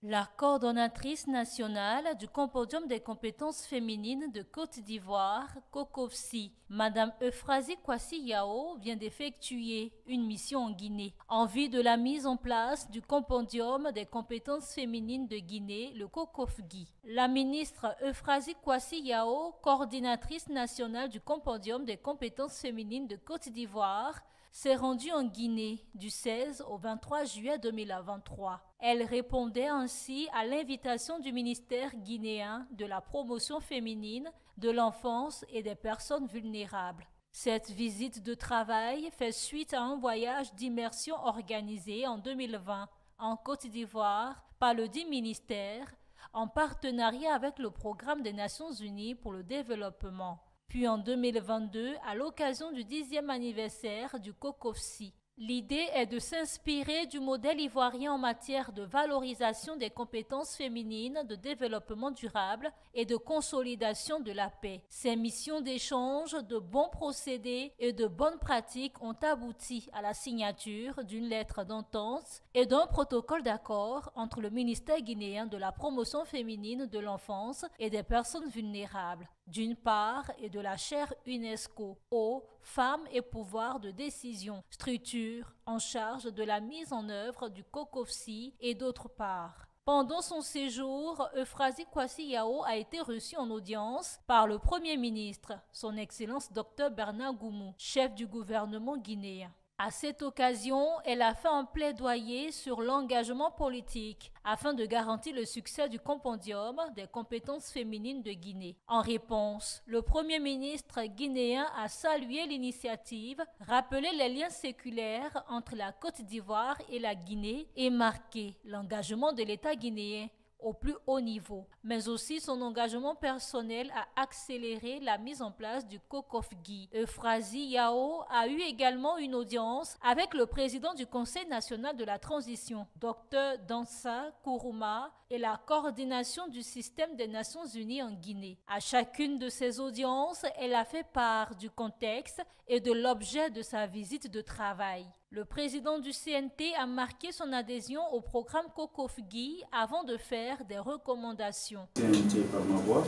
La coordonnatrice nationale du Compendium des compétences féminines de Côte d'Ivoire, COCOFSI, Madame Euphrasie Kwasi Yao, vient d'effectuer une mission en Guinée en vue de la mise en place du Compendium des compétences féminines de Guinée, le COCOFGI. La ministre Euphrasie Kwasi Yao, coordinatrice nationale du Compendium des compétences féminines de Côte d'Ivoire, s'est rendue en Guinée du 16 au 23 juillet 2023. Elle répondait ainsi à l'invitation du ministère guinéen de la promotion féminine, de l'enfance et des personnes vulnérables. Cette visite de travail fait suite à un voyage d'immersion organisé en 2020 en Côte d'Ivoire par le dit ministère en partenariat avec le Programme des Nations Unies pour le développement. Puis en 2022, à l'occasion du 10e anniversaire du COCOFSI. L'idée est de s'inspirer du modèle ivoirien en matière de valorisation des compétences féminines, de développement durable et de consolidation de la paix. Ces missions d'échange de bons procédés et de bonnes pratiques ont abouti à la signature d'une lettre d'entente et d'un protocole d'accord entre le ministère guinéen de la promotion féminine, de l'enfance et des personnes vulnérables, d'une part, et de la charte UNESCO, Eau, Femmes et pouvoir de décision, structure en charge de la mise en œuvre du COCOFSI, et d'autre part. Pendant son séjour, Euphrasie Kwasi Yao a été reçue en audience par le Premier ministre, son Excellence Dr Bernard Goumou, chef du gouvernement guinéen. À cette occasion, elle a fait un plaidoyer sur l'engagement politique afin de garantir le succès du compendium des compétences féminines de Guinée. En réponse, le Premier ministre guinéen a salué l'initiative, rappelé les liens séculaires entre la Côte d'Ivoire et la Guinée et marqué l'engagement de l'État guinéen au plus haut niveau, mais aussi son engagement personnel à accélérer la mise en place du COCOFGI. Euphrasie Yao a eu également une audience avec le président du Conseil national de la transition, Dr Dansa Kourouma, et la coordination du système des Nations Unies en Guinée. À chacune de ces audiences, elle a fait part du contexte et de l'objet de sa visite de travail. Le président du CNT a marqué son adhésion au programme COCOFGI avant de faire des recommandations. CNT par ma voix,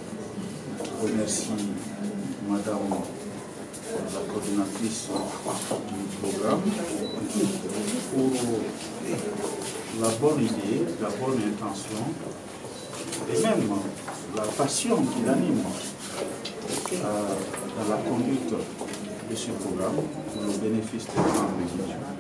je remercie Madame la coordinatrice du programme pour la bonne idée, la bonne intention et même la passion qui l'anime dans la conduite de ce programme pour le bénéfice des femmes musulmanes.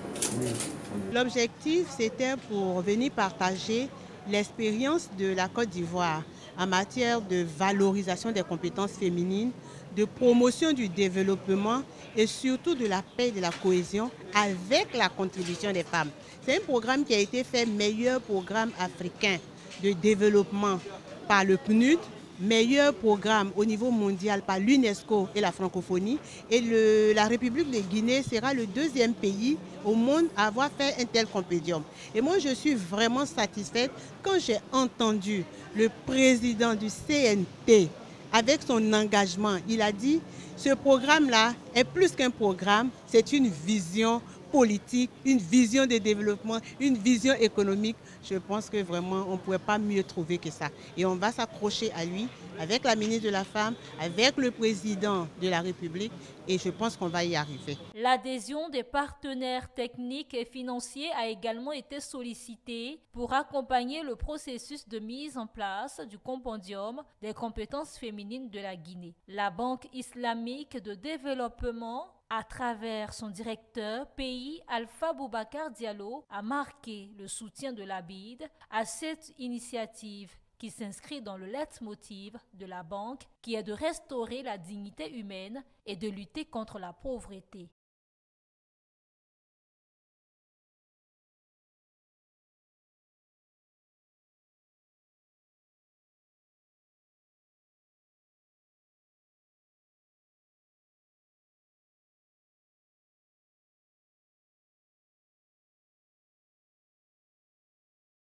L'objectif, c'était pour venir partager l'expérience de la Côte d'Ivoire en matière de valorisation des compétences féminines, de promotion du développement et surtout de la paix et de la cohésion avec la contribution des femmes. C'est un programme qui a été fait meilleur programme africain de développement par le PNUD, meilleur programme au niveau mondial par l'UNESCO et la francophonie. Et la République de Guinée sera le deuxième pays au monde à avoir fait un tel compendium. Et moi, je suis vraiment satisfaite quand j'ai entendu le président du CNT, avec son engagement, il a dit « Ce programme-là est plus qu'un programme, c'est une vision politique, une vision de développement, une vision économique. » Je pense que vraiment, on ne pourrait pas mieux trouver que ça. Et on va s'accrocher à lui, avec la ministre de la Femme, avec le président de la République, et je pense qu'on va y arriver. L'adhésion des partenaires techniques et financiers a également été sollicitée pour accompagner le processus de mise en place du compendium des compétences féminines de la Guinée. La Banque islamique de développement, à travers son directeur pays Alpha Boubacar Diallo, a marqué le soutien de la BID à cette initiative qui s'inscrit dans le leitmotiv de la banque qui est de restaurer la dignité humaine et de lutter contre la pauvreté.